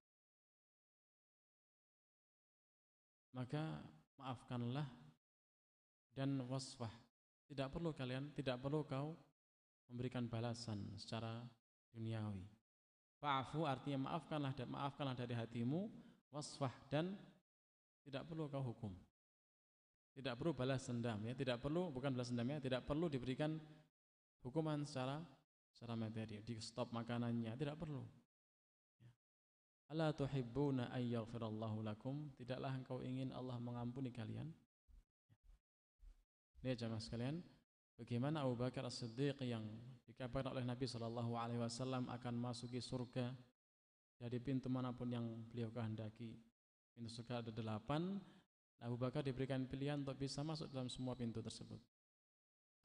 Maka maafkanlah dan wasfah. Tidak perlu kau memberikan balasan secara duniawi. Fa'fu artinya maafkanlah dari hatimu, wasfah dan tidak perlu kau hukum. Tidak perlu balas dendam, ya, bukan balas dendam, ya, tidak perlu diberikan hukuman secara materi, di stop makanannya, tidak perlu. Ya. Ala tuhibbuna ay yaghfirallahu lakum, tidaklah engkau ingin Allah mengampuni kalian? Lihat jemaah sekalian, bagaimana Abu Bakar As-Siddiq yang dikabarkan oleh Nabi sallallahu alaihi wasallam akan masuki surga dari pintu manapun yang beliau kehendaki. Pintu surga ada 8. Abu Bakar diberikan pilihan untuk bisa masuk dalam semua pintu tersebut.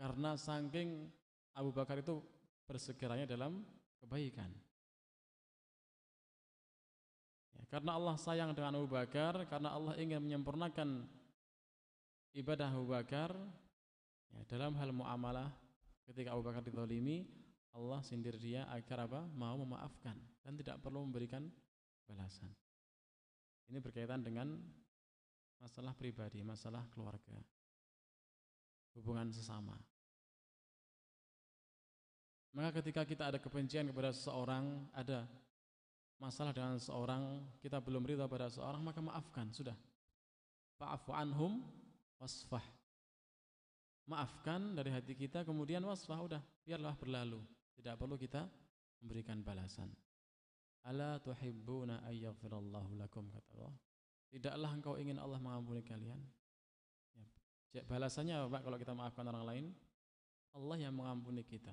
Karena saking Abu Bakar itu bersegeranya dalam kebaikan. Ya, karena Allah sayang dengan Abu Bakar, karena Allah ingin menyempurnakan ibadah Abu Bakar, ya, dalam hal muamalah ketika Abu Bakar dizalimi, Allah sindir dia agar apa? Mau memaafkan dan tidak perlu memberikan balasan. Ini berkaitan dengan masalah pribadi, masalah keluarga, hubungan sesama. Maka ketika kita ada kebencian kepada seseorang, ada masalah dengan seseorang, kita belum ridha pada seseorang, maka maafkan, sudah. Fa'fu anhum wasfah. Maafkan dari hati kita, kemudian wasfah, udah, biarlah berlalu. Tidak perlu kita memberikan balasan. Ala tuhibbuna ay yaghfirallahu lakum, kata Allah. Tidaklah engkau ingin Allah mengampuni kalian? Ya. Balasannya apa, Pak, kalau kita maafkan orang lain? Allah yang mengampuni kita.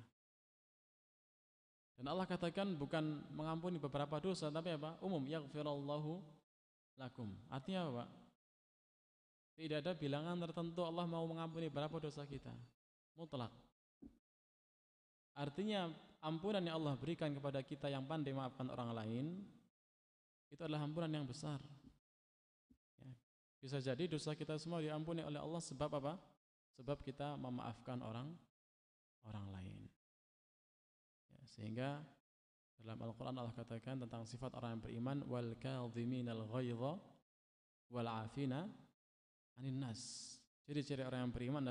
Dan Allah katakan bukan mengampuni beberapa dosa, tapi apa? Umum, yaghfirallahu lakum. Artinya apa, Pak? Tidak ada bilangan tertentu Allah mau mengampuni berapa dosa kita. Mutlak. Artinya ampunan yang Allah berikan kepada kita yang pandai maafkan orang lain, itu adalah ampunan yang besar. Ya. Bisa jadi dosa kita semua diampuni oleh Allah sebab apa? Sebab kita memaafkan orang lain. Ya, sehingga dalam Al-Quran Allah katakan tentang sifat orang yang beriman, wal kadhiminal ghaidha wal afina anin nas. Ciri-ciri orang yang beriman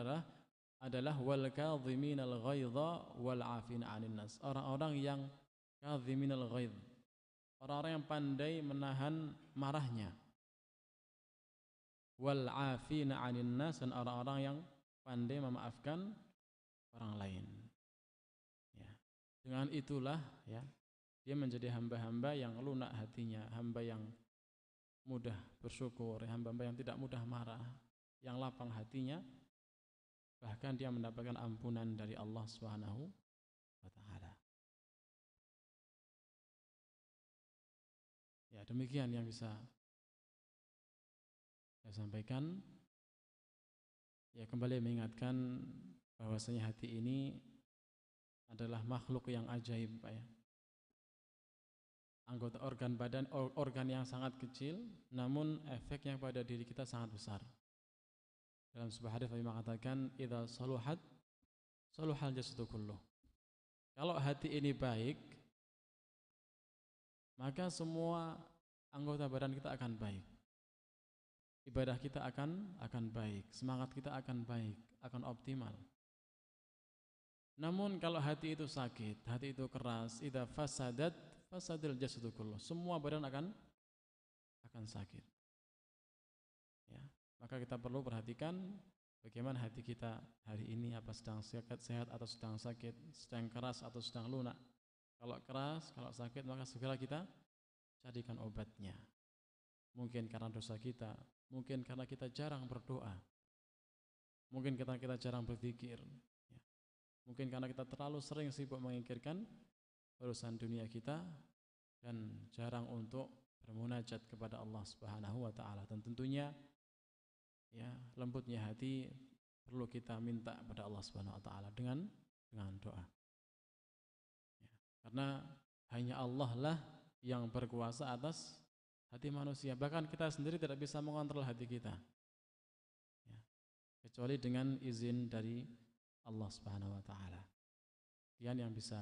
adalah wal kadhiminal ghaidha wal afina anin nas. Orang-orang yang kadhiminal ghaidh, orang-orang yang pandai menahan marahnya. Wal afina anin nas, dan orang-orang yang pandai memaafkan orang lain. Ya. Dengan itulah, ya, dia menjadi hamba-hamba yang lunak hatinya, hamba yang mudah bersyukur, hamba-hamba yang tidak mudah marah, yang lapang hatinya, bahkan dia mendapatkan ampunan dari Allah Subhanahu wa taala. Ya, demikian yang bisa saya sampaikan. Ya, kembali mengingatkan bahwasanya hati ini adalah makhluk yang ajaib, Pak, ya. anggota organ badan, organ yang sangat kecil, namun efeknya pada diri kita sangat besar. Dalam sebuah hadis Nabi mengatakan, "Idza saluhat, saluhal jasadu kulluh." Kalau hati ini baik, maka semua anggota badan kita akan baik. Ibadah kita akan baik, semangat kita akan baik, akan optimal. Namun kalau hati itu sakit, hati itu keras, idza fasadat fasadil jasadu kulluh. Semua badan akan sakit. Ya, maka kita perlu perhatikan bagaimana hati kita hari ini, apa sedang sehat atau sedang sakit, sedang keras atau sedang lunak. Kalau keras, kalau sakit, maka segera kita carikan obatnya. Mungkin karena dosa kita, mungkin karena kita jarang berdoa, mungkin karena kita jarang berpikir, ya. Mungkin karena kita terlalu sering sibuk memikirkan urusan dunia kita dan jarang untuk bermunajat kepada Allah Subhanahu wa taala. Dan tentunya ya, lembutnya hati perlu kita minta kepada Allah Subhanahu wa taala dengan doa. Ya, karena hanya Allah lah yang berkuasa atas hati manusia. Bahkan kita sendiri tidak bisa mengontrol hati kita, ya, kecuali dengan izin dari Allah Subhanahu wa taala. Sekian yang bisa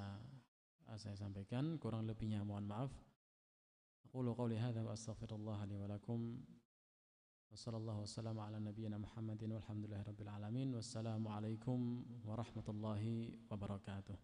saya sampaikan, kurang lebihnya mohon maaf. Aqulu qouli hadza wa astaghfirullah li wa lakum. Wassallallahu wassalamu ala nabiyyina Muhammadin walhamdulillahi rabbil alamin. Wassalamu alaikum warahmatullahi wabarakatuh.